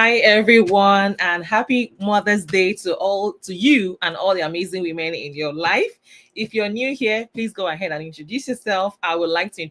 Hi everyone, and happy Mother's Day to you and all the amazing women in your life. If you're new here, please go ahead and introduce yourself. I would like to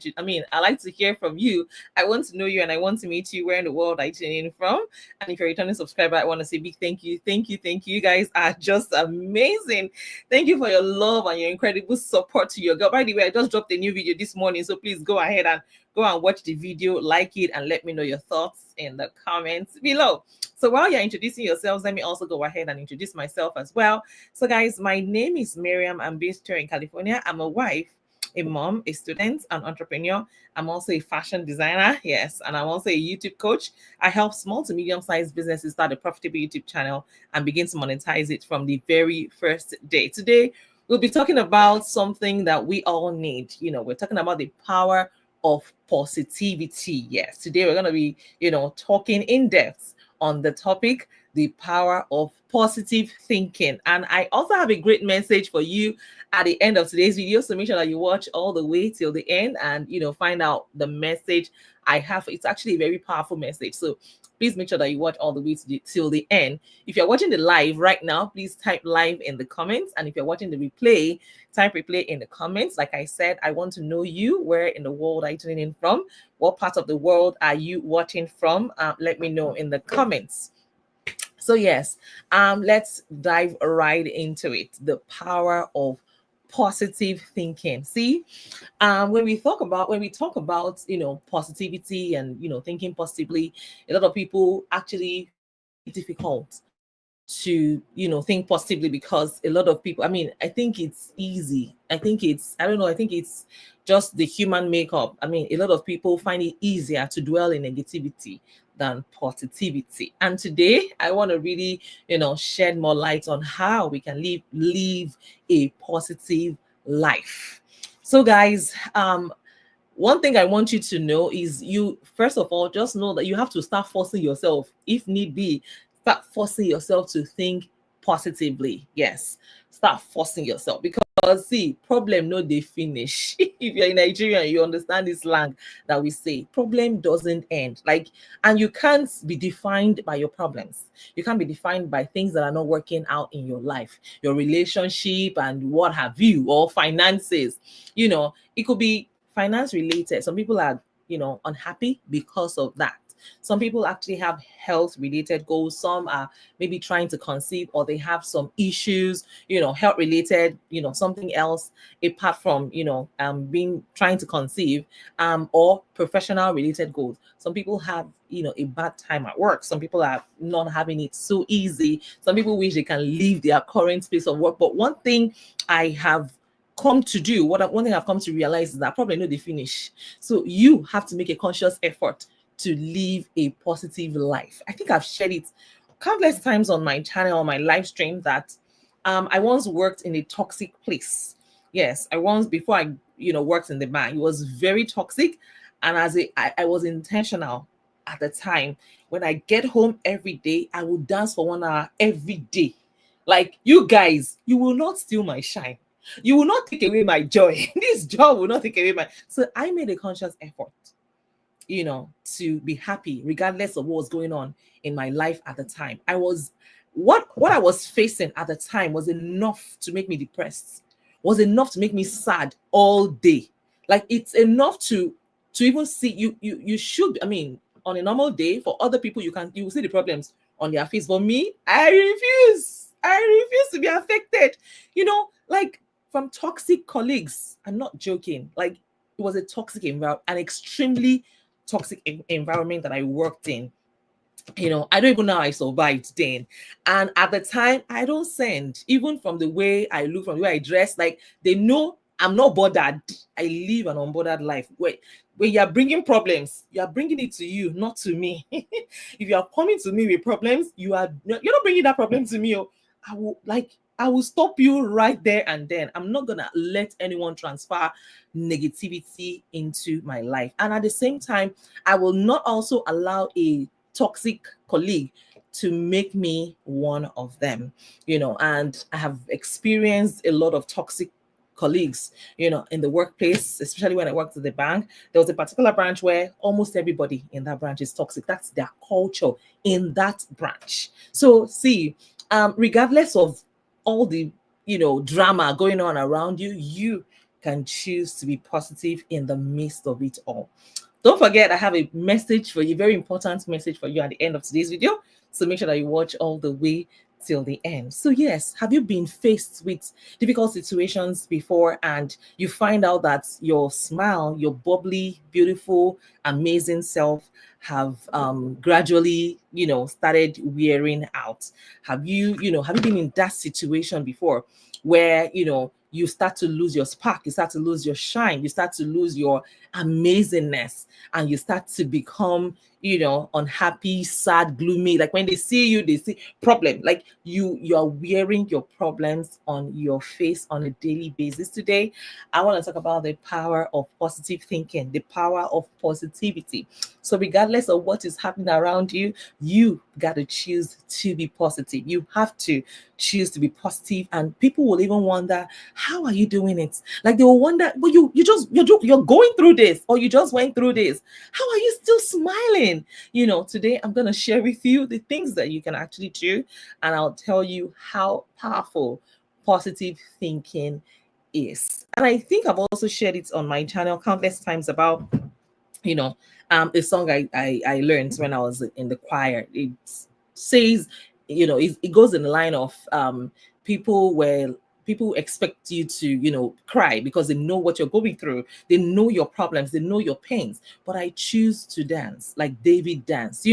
I like to hear from you. I want to know you and I want to meet you. Where in the world are you tuning in from? And if you're a returning subscriber, I want to say big thank you. Thank you. Thank you. You guys are just amazing. Thank you for your love and your incredible support to your girl. By the way, I just dropped a new video this morning, so please go ahead and watch the video, like it, and let me know your thoughts in the comments below. So while you're introducing yourselves, let me also go ahead and introduce myself as well. So guys, my name is Mariam. I'm based here in California. I'm a wife, a mom, a student, an entrepreneur. I'm also a fashion designer. Yes. And I'm also a YouTube coach. I help small to medium-sized businesses start a profitable YouTube channel and begin to monetize it from the very first day. Today, we'll be talking about something that we all need. We're talking about the power of positivity. Yes, today we're going to be, talking in depth on the topic, the power of positive thinking. And I also have a great message for you at the end of today's video. So make sure that you watch all the way till the end and, find out the message I have. It's actually a very powerful message. So please make sure that you watch all the way till the end. If you're watching the live right now, please type live in the comments. And if you're watching the replay, type replay in the comments. Like I said, I want to know you. Where in the world are you tuning in from? What part of the world are you watching from? Let me know in the comments. So yes, let's dive right into it. The power of positive thinking. See, when we talk about positivity and thinking positively, a lot of people actually difficult to think positively, because a lot of people, I think it's easy. I think it's just the human makeup. A lot of people find it easier to dwell in negativity than positivity. And today I want to really shed more light on how we can live a positive life. So guys, one thing I want you to know is, you first of all just know that you have to start forcing yourself, if need be. Start forcing yourself to think positively. Yes, start forcing yourself, because see, problem no dey finish. If you're in Nigeria and you understand this slang that we say, problem doesn't end. And you can't be defined by your problems. You can't be defined by things that are not working out in your life, your relationship and what have you, or finances. It could be finance related. Some people are unhappy because of that. Some people actually have health related goals. Some are maybe trying to conceive, or they have some issues, health related, something else apart from, being trying to conceive, or professional related goals. Some people have, a bad time at work. Some people are not having it so easy. Some people wish they can leave their current place of work. But one thing I have come to do, one thing I've come to realize is that probably no they finish. So you have to make a conscious effort to live a positive life. I think I've shared it countless times on my channel, on my live stream, that I once worked in a toxic place. Yes, before I worked in the bank, it was very toxic. And I was intentional at the time. When I get home every day, I would dance for 1 hour every day. Like, you guys, you will not steal my shine. You will not take away my joy. This job will not take away my. So I made a conscious effort to be happy regardless of what was going on in my life at the time. What I was facing at the time was enough to make me depressed, was enough to make me sad all day. Like, it's enough to even see you should, on a normal day, for other people, you will see the problems on their face. But me, I refuse to be affected, like, from toxic colleagues. I'm not joking. Like, it was a toxic environment, an extremely toxic environment that I worked in. I don't even know how I survived then. And at the time, I don't send, even from the way I look, from the way I dress. Like, they know I'm not bothered. I live an unbothered life. When you're bringing problems, you are bringing it to you, not to me. If you are coming to me with problems, you're not bringing that problem to me. I will stop you right there and then. I'm not gonna let anyone transfer negativity into my life. And at the same time, I will not also allow a toxic colleague to make me one of them. And I have experienced a lot of toxic colleagues, in the workplace, especially when I worked at the bank. There was a particular branch where almost everybody in that branch is toxic. That's their culture in that branch. So see, regardless of all the drama going on around you, you can choose to be positive in the midst of it all. Don't forget, I have a message for you, very important message for you at the end of today's video. So make sure that you watch all the way till the end. So yes, have you been faced with difficult situations before and you find out that your smile, your bubbly, beautiful, amazing self have gradually, started wearing out? Have you been in that situation before where, you start to lose your spark, you start to lose your shine, you start to lose your amazingness, and you start to become unhappy, sad, gloomy? Like when they see you, they see problem. Like you're wearing your problems on your face on a daily basis. Today I want to talk about the power of positive thinking, the power of positivity. So regardless of what is happening around you, you got to choose to be positive. You have to choose to be positive, and people will even wonder, how are you doing it? Like they will wonder, well, you're going through this, or you just went through this. How are you still smiling? Today I'm going to share with you the things that you can actually do, and I'll tell you how powerful positive thinking is. And I think I've also shared it on my channel countless times about you know a song I learned when I was in the choir. It says, it goes in the line of people where people expect you to cry because they know what you're going through, they know your problems, they know your pains, but I choose to dance like David danced.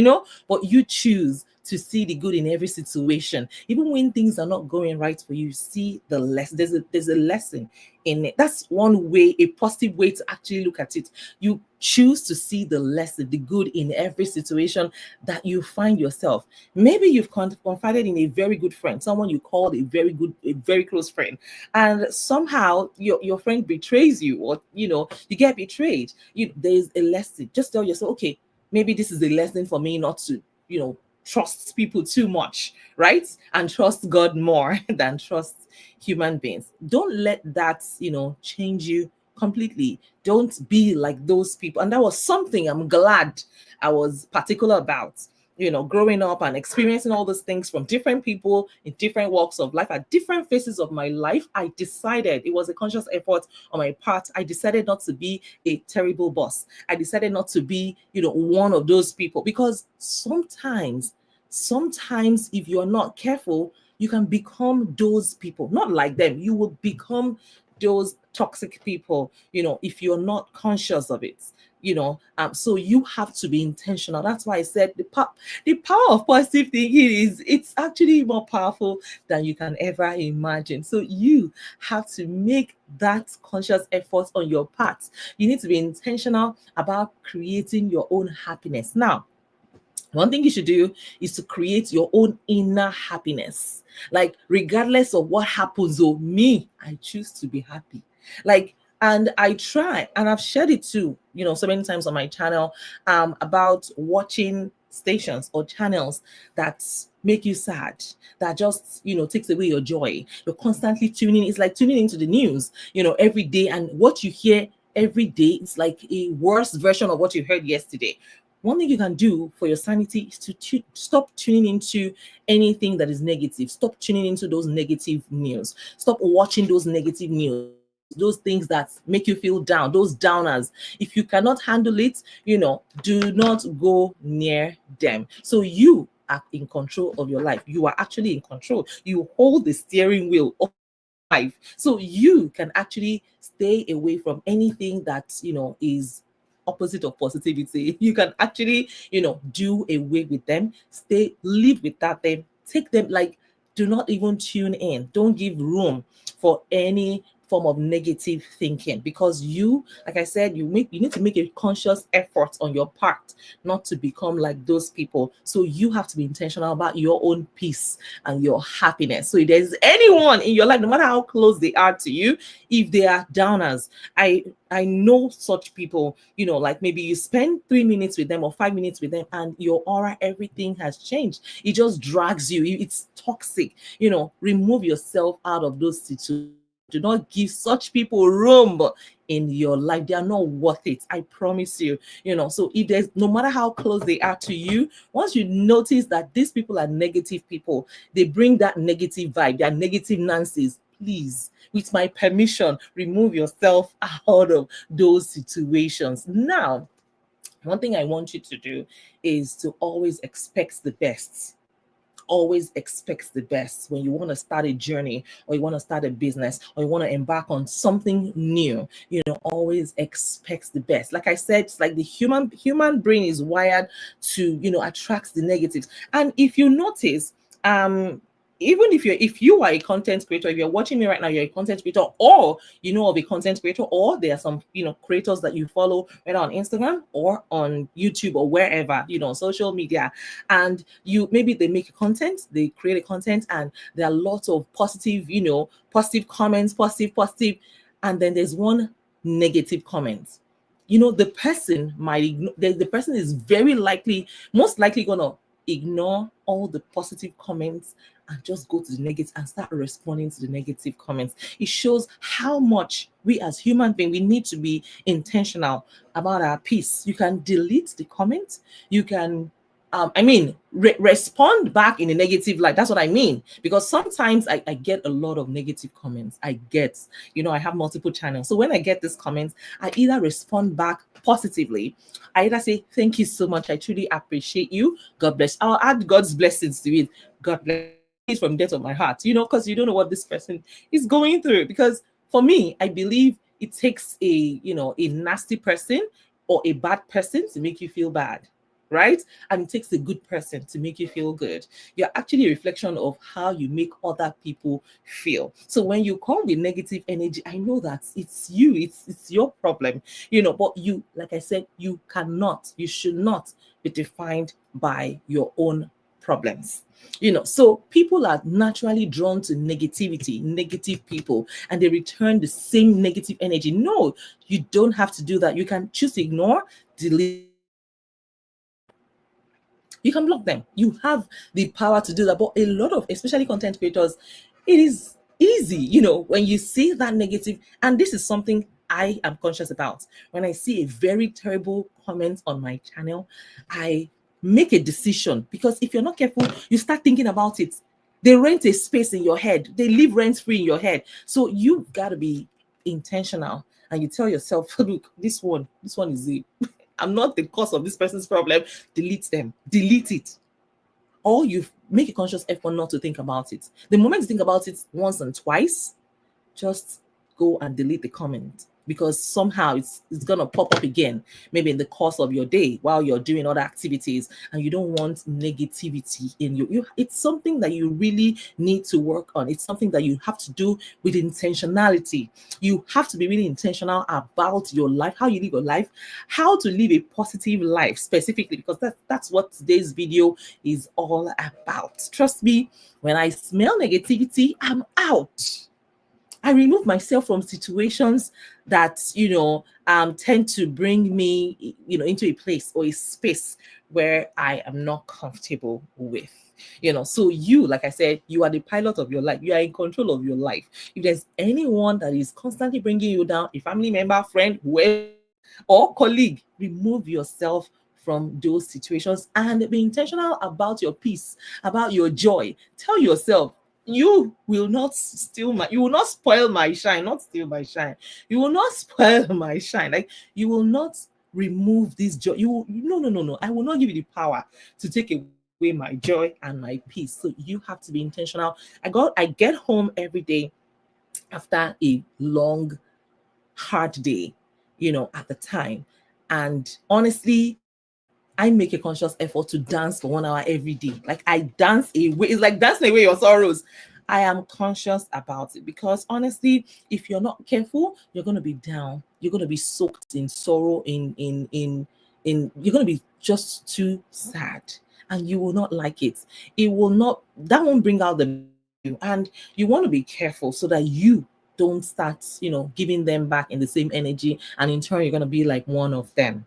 But you choose to see the good in every situation, even when things are not going right for you. See the lesson. There's a lesson in it. That's one way, a positive way to actually look at it. You choose to see the lesson, the good in every situation that you find yourself. Maybe you've confided in a very good friend, someone you called a very close friend, and somehow your friend betrays you, or you get betrayed. There's a lesson. Just tell yourself, okay, maybe this is a lesson for me not to trust people too much, right? And trust God more than trust human beings. Don't let that change you completely. Don't be like those people. And that was something I'm glad I was particular about. Growing up and experiencing all those things from different people in different walks of life at different phases of my life, I decided, it was a conscious effort on my part, I decided not to be a terrible boss. I decided not to be one of those people, because sometimes if you're not careful, you can become those people. Not like them, you will become those toxic people if you're not conscious of it. So you have to be intentional. That's why I said the power of positive thinking it's actually more powerful than you can ever imagine. So you have to make that conscious effort on your part. You need to be intentional about creating your own happiness. Now, one thing you should do is to create your own inner happiness. Like, regardless of what happens, me, I choose to be happy. Like, and I try, and I've shared it too, so many times on my channel, about watching stations or channels that make you sad, that just, takes away your joy. You're constantly tuning. It's like tuning into the news, every day, and what you hear every day, it's like a worse version of what you heard yesterday. One thing you can do for your sanity is to stop tuning into anything that is negative. Stop tuning into those negative news. Stop watching those negative news, those things that make you feel down, those downers. If you cannot handle it, do not go near them. So you are in control of your life. You are actually in control. You hold the steering wheel of life. So you can actually stay away from anything that is opposite of positivity. You can actually do away with them. Live without them. Take them, like, do not even tune in. Don't give room for any form of negative thinking, because you, like I said, you need to make a conscious effort on your part not to become like those people. So you have to be intentional about your own peace and your happiness. So if there's anyone in your life, no matter how close they are to you, if they are downers, I know such people, like maybe you spend 3 minutes with them or 5 minutes with them, and your aura, everything has changed. It just drags you. It's toxic. Remove yourself out of those situations. Do not give such people room in your life. They are not worth it. I promise you. So if there's, no matter how close they are to you, once you notice that these people are negative people, they bring that negative vibe, they are negative Nancy's, please, with my permission, remove yourself out of those situations. Now, one thing I want you to do is to always expect the best. Always expect the best when you want to start a journey, or you want to start a business, or you want to embark on something new. Always expect the best. Like I said, it's like the human brain is wired to attract the negatives. And if you notice, even if you are a content creator, if you're watching me right now, you're a content creator, or of a content creator, or there are some creators that you follow right on Instagram or on YouTube or wherever, social media, and maybe they make content, they create a content, and there are lots of positive, positive comments, positive, and then there's one negative comment. The person might ignore, the person is most likely gonna ignore all the positive comments and just go to the negative and start responding to the negative comments. It shows how much we as human beings, we need to be intentional about our peace. You can delete the comments. You can respond back in a negative light. That's what I mean. Because sometimes I get a lot of negative comments. I have multiple channels. So when I get these comments, I either respond back positively. I either say, thank you so much. I truly appreciate you. God bless. I'll add God's blessings to it. God bless from the depth of my heart, because you don't know what this person is going through. Because for me, I believe it takes a nasty person or a bad person to make you feel bad, right? And it takes a good person to make you feel good. You're actually a reflection of how you make other people feel. So when you come with negative energy, I know that it's you, it's your problem, but you, like I said, you should not be defined by your own problems. So people are naturally drawn to negativity, negative people, and they return the same negative energy. No, you don't have to do that. You can choose to ignore, delete, you can block them. You have the power to do that. But a lot of, especially content creators, it is easy, when you see that negative, and this is something I am conscious about. When I see a very terrible comment on my channel, I make a decision, because if you're not careful, you start thinking about it. They rent a space in your head. They live rent free in your head. So you've got to be intentional, and you tell yourself, look, this one is it. I'm not the cause of this person's problem. Delete them. Delete it. Or you make a conscious effort not to think about it. The moment you think about it once and twice, just go and delete the comment, because somehow it's gonna pop up again, maybe in the course of your day while you're doing other activities, and you don't want negativity in you. It's something that you really need to work on. It's something that you have to do with intentionality. You have to be really intentional about your life, how you live your life, how to live a positive life specifically, because that's what today's video is all about. Trust me, when I smell negativity, I'm out. I remove myself from situations that, tend to bring me, into a place or a space where I am not comfortable with. So you, like I said, you are the pilot of your life. You are in control of your life. If there's anyone that is constantly bringing you down, a family member, friend, whoever, or colleague, remove yourself from those situations and be intentional about your peace, about your joy. Tell yourself, you will not you will not spoil my shine, not steal my shine. You will not spoil my shine. Like, you will not remove this joy. No. I will not give you the power to take away my joy and my peace. So you have to be intentional. I get home every day after a long, hard day, at the time. And honestly, I make a conscious effort to dance for 1 hour every day. Like, I dance away. It's like dancing away your sorrows. I am conscious about it, because honestly, if you're not careful, you're gonna be down. You're gonna be soaked in sorrow, in you're gonna be just too sad, and you will not like it. It will not, that won't bring out the best in you. And you want to be careful so that you don't start, giving them back in the same energy, and in turn you're gonna be like one of them.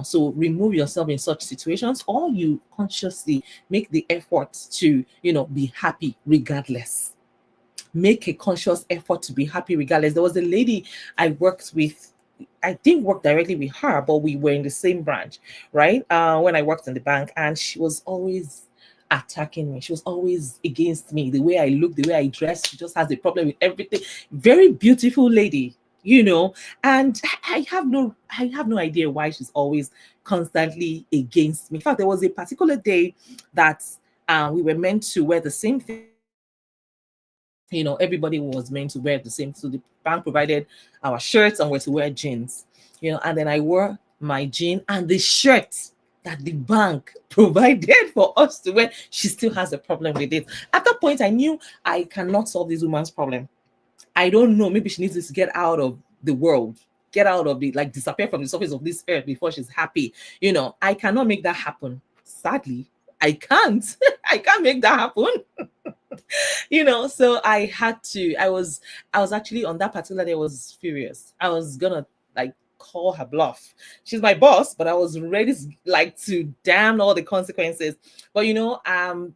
So remove yourself in such situations, or you consciously make the effort to be happy regardless. make a conscious effort to be happy regardless. There was a lady I worked with. I didn't work directly with her, but we were in the same branch, right? When I worked in the bank, and she was always attacking me. She was always against me. The way I look, the way I dress, she just has a problem with everything. Very beautiful lady, and I have no idea why she's always constantly against me. In fact, there was a particular day that we were meant to wear the same thing. Everybody was meant to wear the same. So the bank provided our shirts and we're to wear jeans. And then I wore my jean and the shirt that the bank provided for us to wear. She still has a problem with it. At that point, I knew I cannot solve this woman's problem. I don't know. Maybe she needs to get out of the world, get out of the, like, disappear from the surface of this earth before she's happy. I cannot make that happen. Sadly, I can't. I can't make that happen. So I was actually, on that particular day, I was furious. I was gonna, like, call her bluff. She's my boss, but I was ready, like, to damn all the consequences. But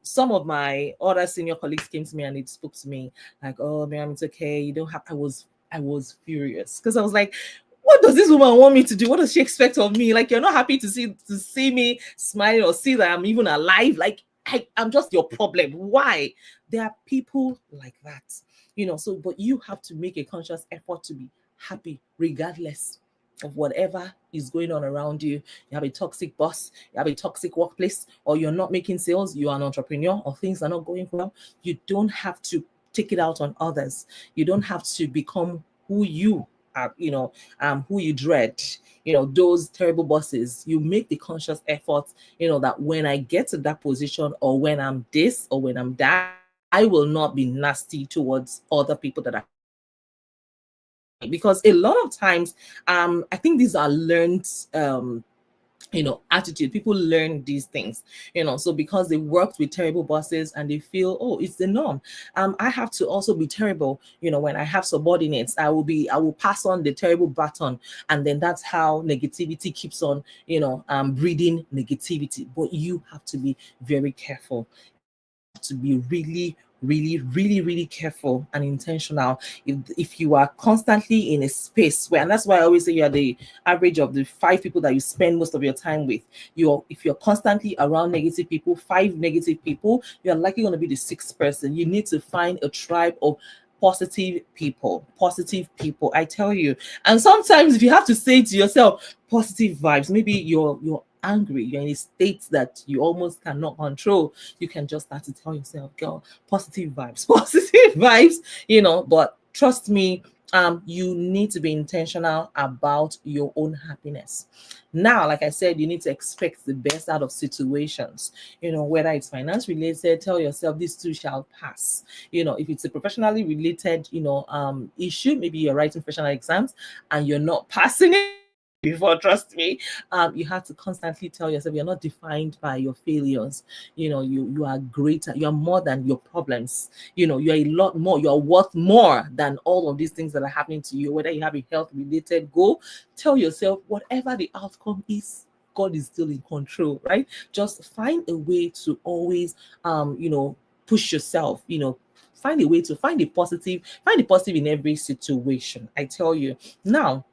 some of my other senior colleagues came to me and they spoke to me like, "Oh, Mariam, it's okay, you don't have." I was furious because I was like, what does this woman want me to do? What does she expect of me? Like, you're not happy to see me smiling or see that I'm even alive? Like, I'm just your problem. Why? There are people like that, So, but you have to make a conscious effort to be happy, regardless of whatever is going on around you. You have a toxic boss, you have a toxic workplace, or you're not making sales, you are an entrepreneur, or things are not going well. You don't have to take it out on others. You don't have to become who you are, who you dread. Those terrible bosses. You make the conscious effort, that when I get to that position, or when I'm this, or when I'm that, I will not be nasty towards other people that are, because a lot of times, I think these are learned, attitude. People learn these things, so because they worked with terrible bosses and they feel, oh, it's the norm. I have to also be terrible. When I have subordinates, I will pass on the terrible baton, and then that's how negativity keeps on, breeding negativity. But you have to be very careful. To be really, really, really, really careful and intentional. If you are constantly in a space where, and that's why I always say you are the average of the 5 people that you spend most of your time with. If you're constantly around negative people, 5 negative people, you're likely going to be the 6th person. You need to find a tribe of positive people, I tell you. And sometimes, if you have to say to yourself, positive vibes, maybe you're angry, you're in a state that you almost cannot control, you can just start to tell yourself, girl, positive vibes, positive vibes, but trust me, you need to be intentional about your own happiness. Now, like I said, you need to expect the best out of situations. Whether it's finance related, tell yourself this too shall pass. If it's a professionally related, issue, maybe you're writing professional exams and you're not passing it before, trust me, you have to constantly tell yourself you're not defined by your failures. You are greater, you are more than your problems. You're a lot more, you're worth more than all of these things that are happening to you. Whether you have a health related goal, tell yourself whatever the outcome is, God is still in control, right? Just find a way to always push yourself, find a way to find the positive in every situation, I tell you. Now,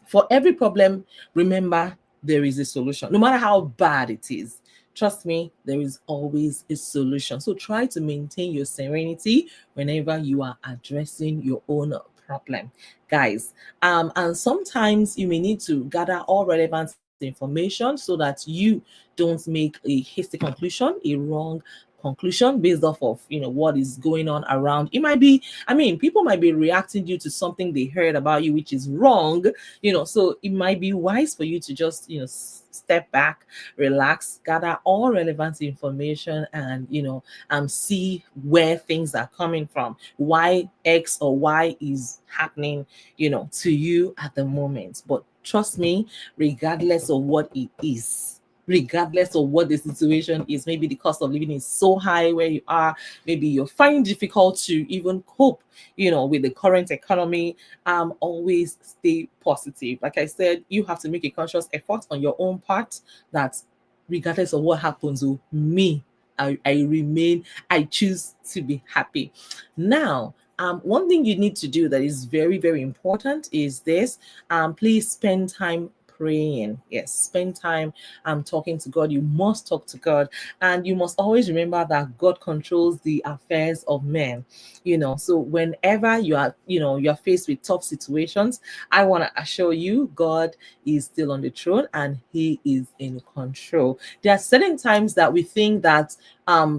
for every problem, remember, there is a solution. No matter how bad it is, trust me, there is always a solution. So try to maintain your serenity whenever you are addressing your own problem, guys. And sometimes you may need to gather all relevant information so that you don't make a hasty conclusion, a wrong conclusion based off of what is going on around. It might be, people might be reacting due to something they heard about you, which is wrong. So it might be wise for you to just step back, relax, gather all relevant information, and see where things are coming from, why X or Y is happening to you at the moment. But trust me, regardless of what it is, regardless of what the situation is, maybe the cost of living is so high where you are, maybe you're finding difficult to even cope with the current economy, always stay positive. Like I said, you have to make a conscious effort on your own part that regardless of what happens with me, I choose to be happy. Now, One thing you need to do that is very, very important is this. Please spend time praying. Yes, spend time talking to God. You must talk to God, and you must always remember that God controls the affairs of men. So whenever you're faced with tough situations, I want to assure you God is still on the throne and he is in control. There are certain times that we think that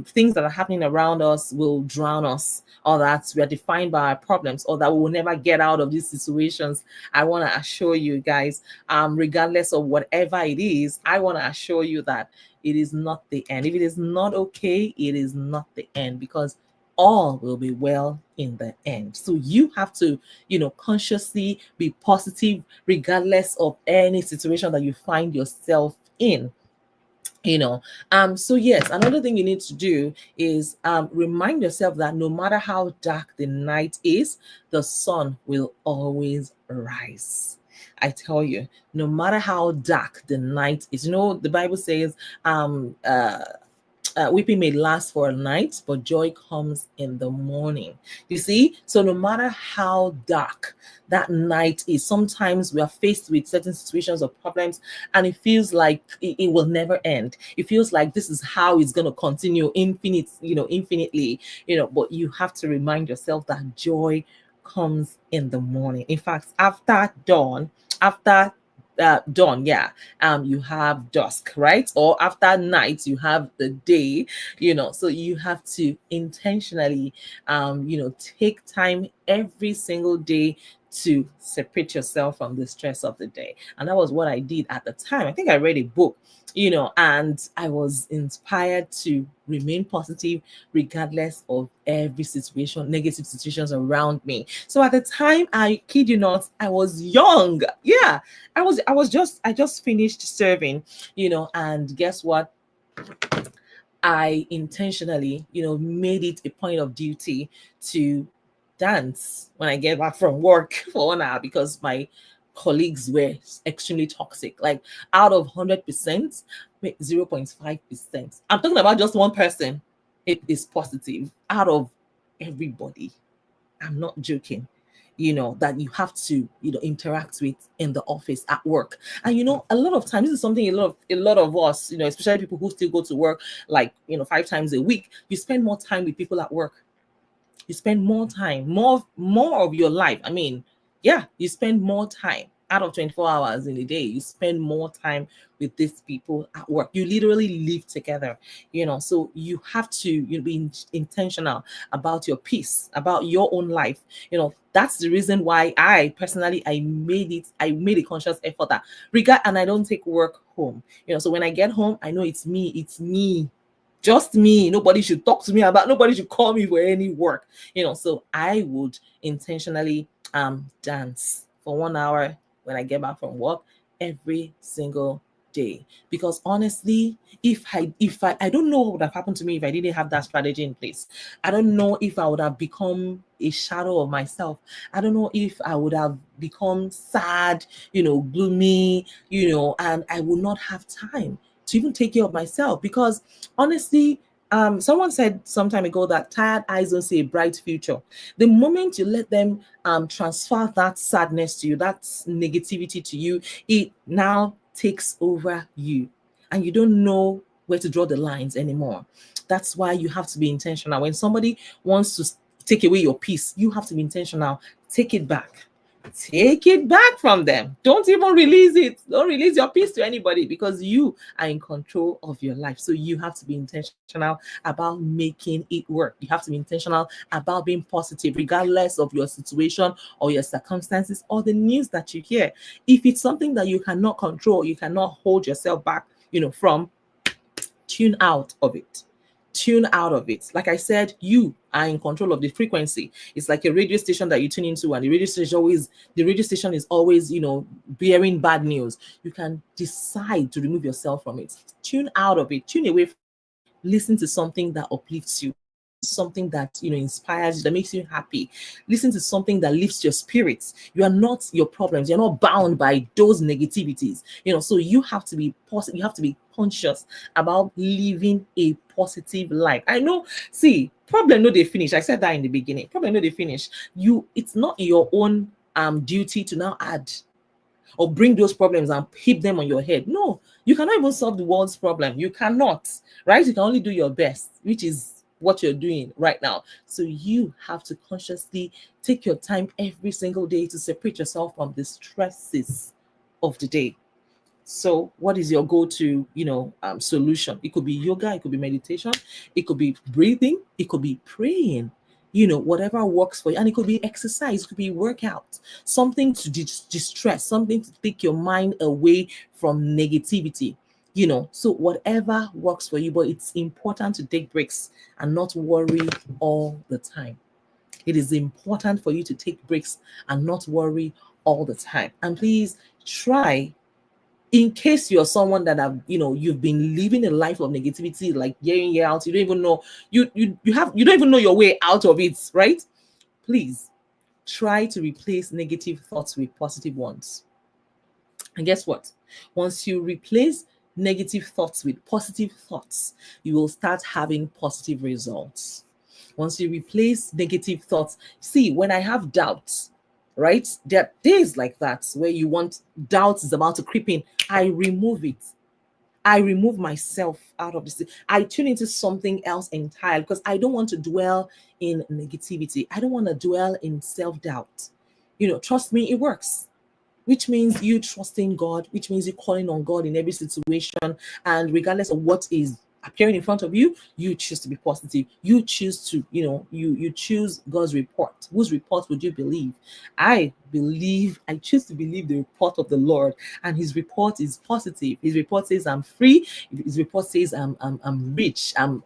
things that are happening around us will drown us, or that we are defined by our problems, or that we will never get out of these situations. I want to assure you guys, regardless of whatever it is, I want to assure you that it is not the end. If it is not okay, it is not the end, because all will be well in the end. So you have to, consciously be positive regardless of any situation that you find yourself in. So yes, another thing you need to do is remind yourself that no matter how dark the night is, the sun will always rise. I tell you, no matter how dark the night is, the Bible says um uh weeping may last for a night, but joy comes in the morning. You see, so no matter how dark that night is, sometimes we are faced with certain situations or problems, and it feels like it will never end. It feels like this is how it's going to continue infinitely. But you have to remind yourself that joy comes in the morning. In fact, after dawn, yeah, you have dusk, right? Or after night, you have the day. So you have to intentionally take time every single day to separate yourself from the stress of the day. And that was what I did at the time. I think I read a book, and I was inspired to remain positive regardless of every situation, negative situations around me. So at the time, I kid you not, I was young. Yeah, I just finished serving, and guess what? I intentionally, made it a point of duty to dance when I get back from work for 1 hour, because my colleagues were extremely toxic. Like, out of 100%, 0.5%. I'm talking about just one person. It is positive out of everybody. I'm not joking. That you have to, interact with in the office, at work. And a lot of times, this is something a lot of us, especially people who still go to work like 5 times a week, you spend more time with people at work. You spend more time, more of your life. I mean, yeah, you spend more time out of 24 hours in a day. You spend more time with these people at work. You literally live together, so you have to be intentional about your peace, about your own life. That's the reason why I personally, I made a conscious effort that regard, and I don't take work home. So when I get home, I know it's me, just me. Nobody should talk to me about, nobody should call me for any work. So I would intentionally dance for 1 hour when I get back from work every single day. Because honestly, if I don't know what would have happened to me if I didn't have that strategy in place. I don't know if I would have become a shadow of myself. I don't know if I would have become sad, gloomy, and I would not have time to even take care of myself. Because honestly, someone said some time ago that tired eyes don't see a bright future. The moment you let them transfer that sadness to you, that negativity to you, it now takes over you, and you don't know where to draw the lines anymore. That's why you have to be intentional. When somebody wants to take away your peace, you have to be intentional. Take it back. Take it back from them. Don't even release it. Don't release your peace to anybody, because you are in control of your life. So you have to be intentional about making it work. You have to be intentional about being positive, regardless of your situation or your circumstances or the news that you hear. If it's something that you cannot control, you cannot hold yourself back, from, tune out of it. Tune out of it. Like I said, you are in control of the frequency. It's like a radio station that you tune into, and the radio station is always, bearing bad news. You can decide to remove yourself from it. Tune out of it. Tune away from it. Listen to something that uplifts you. Something that inspires you, that makes you happy. Listen to something that lifts your spirits. You are not your problems. You're not bound by those negativities. So you have to be positive. You have to be conscious about living a positive life. I know, see, problem no they finish. I said that in the beginning. Problem no they finish. It's not your own duty to now add or bring those problems and heap them on your head. No, you cannot even solve the world's problem. You cannot, right? You can only do your best, which is what you're doing right now. So you have to consciously take your time every single day to separate yourself from the stresses of the day. So what is your go-to, solution? It could be yoga, it could be meditation, it could be breathing, it could be praying, whatever works for you. And it could be exercise, it could be workout, something to distress, something to take your mind away from negativity. So whatever works for you, but it's important to take breaks and not worry all the time. It is important for you to take breaks and not worry all the time. And please try, in case you're someone that you've been living a life of negativity, like year in year out, you don't even know you don't even know your way out of it, right? Please try to replace negative thoughts with positive ones. And guess what? Once you replace negative thoughts with positive thoughts, you will start having positive results. Once you replace negative thoughts, see, when I have doubts, right? There are days like that where you want doubts is about to creep in. I remove it. I remove myself out of this. I tune into something else entirely because I don't want to dwell in negativity. I don't want to dwell in self-doubt. Trust me, it works. Which means you trusting God, which means you calling on God in every situation. And regardless of what is appearing in front of you, you choose to be positive. You choose to, you choose God's report. Whose report would you believe? I choose to believe the report of the Lord, and his report is positive. His report says I'm free. His report says I'm rich. I'm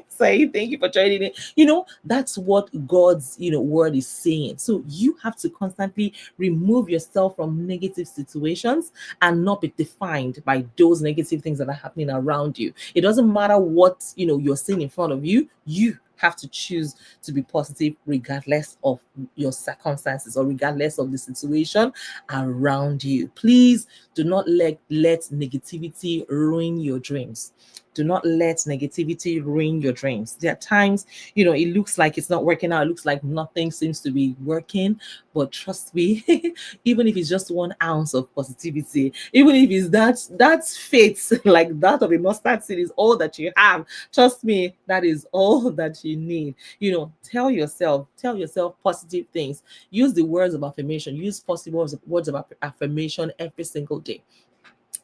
say thank you for joining in. That's what God's word is saying. So you have to constantly remove yourself from negative situations and not be defined by those negative things that are happening around you. It doesn't matter what you're seeing in front of you. You have to choose to be positive regardless of your circumstances or regardless of the situation around you. Please do not let negativity ruin your dreams. Do not let negativity ruin your dreams. There are times, it looks like it's not working out. It looks like nothing seems to be working. But trust me, even if it's just 1 ounce of positivity, even if it's that's faith, like that of a mustard seed is all that you have. Trust me, that is all that you need. Tell yourself positive things. Use the words of affirmation. Use positive words of affirmation every single day.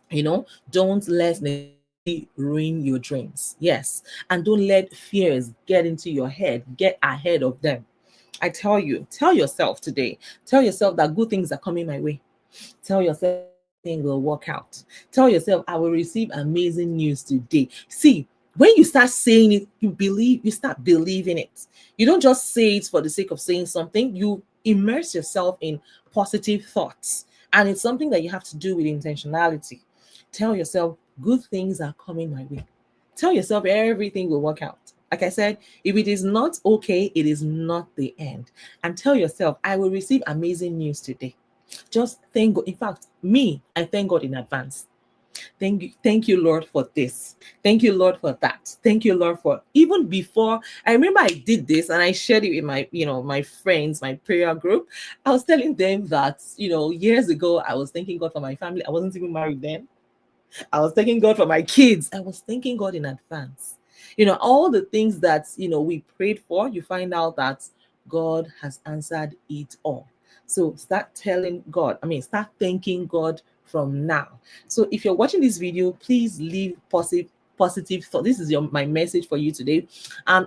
Don't let negativity ruin your dreams. Yes. And don't let fears get into your head. Get ahead of them. I tell yourself today, tell yourself that good things are coming my way. Tell yourself thing will work out. Tell yourself, I will receive amazing news today. See, when you start saying it, you start believing it. You don't just say it for the sake of saying something. You immerse yourself in positive thoughts. And it's something that you have to do with intentionality. Tell yourself, good things are coming my way. Tell yourself everything will work out. Like I said, if it is not okay, it is not the end. And tell yourself, I will receive amazing news today. Just thank God. In fact, I thank God in advance. Thank you, Lord, for this. Thank you, Lord, for that. Thank you, Lord, for even before. I remember I did this and I shared it with my friends, my prayer group. I was telling them that, years ago, I was thanking God for my family. I wasn't even married then. I was thanking God for my kids. I was thanking God in advance. All the things that, we prayed for, you find out that God has answered it all. So start start thanking God from now. So if you're watching this video, please leave positive thought. This is my message for you today.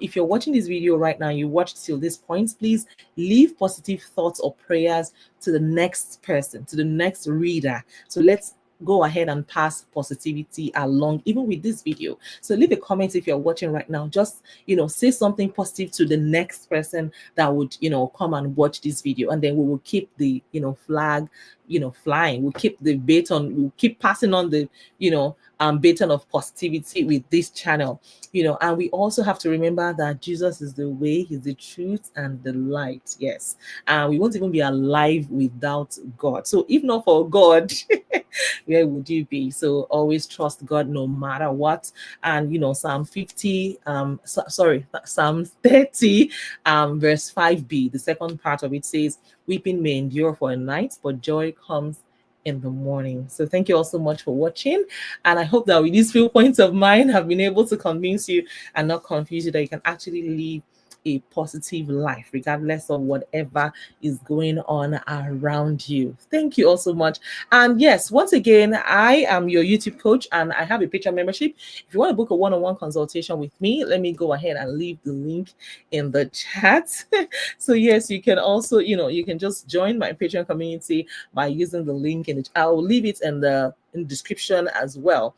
If you're watching this video right now, you watched till this point, please leave positive thoughts or prayers to the next person, to the next reader. So let's go ahead and pass positivity along, even with this video. So leave a comment if you're watching right now. Just say something positive to the next person that would come and watch this video, and then we will keep the flag flying. We'll keep the baton, we'll keep passing on the baton of positivity with this channel, and we also have to remember that Jesus is the way, he's the truth and the light. Yes. And we won't even be alive without God. So if not for God, where would you be? So always trust God no matter what. And Psalm 50, Psalm 30, verse 5b, the second part of it says, weeping may endure for a night, but joy comes in the morning. So thank you all so much for watching, and I hope that with these few points of mine have been able to convince you and not confuse you that you can actually live a positive life regardless of whatever is going on around you. Thank you all so much. And yes, once again, I am your YouTube coach and I have a Patreon membership. If you want to book a one-on-one consultation with me, let me go ahead and leave the link in the chat. So yes, you can also, you can just join my Patreon community by using the link in it. I'll leave it in the description as well.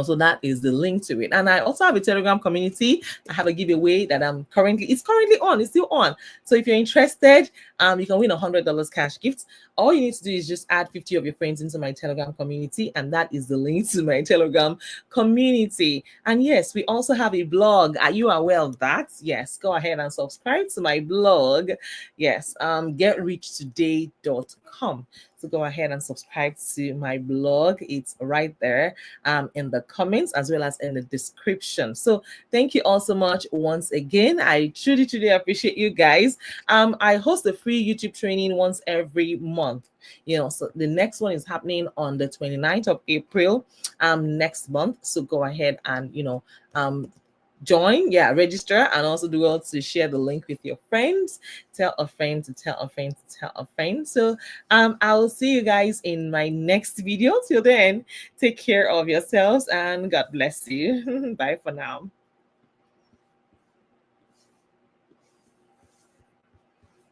So that is the link to it. And I also have a Telegram community. I have a giveaway that it's currently on. It's still on. So if you're interested, you can win $100 cash gifts. All you need to do is just add 50 of your friends into my Telegram community, and that is the link to my Telegram community. And yes, we also have a blog. Are you aware of that? Yes, go ahead and subscribe to my blog. Yes, getrichtoday.com. So go ahead and subscribe to my blog. It's right there in the comments as well as in the description. So thank you all so much once again. I truly, truly appreciate you guys. I host a free YouTube training once every month. So the next one is happening on the 29th of April next month. So go ahead and join, register, and also do well to share the link with your friends. Tell a friend to tell a friend to tell a friend. So I will see you guys in my next video. Till then, take care of yourselves and God bless you. Bye for now.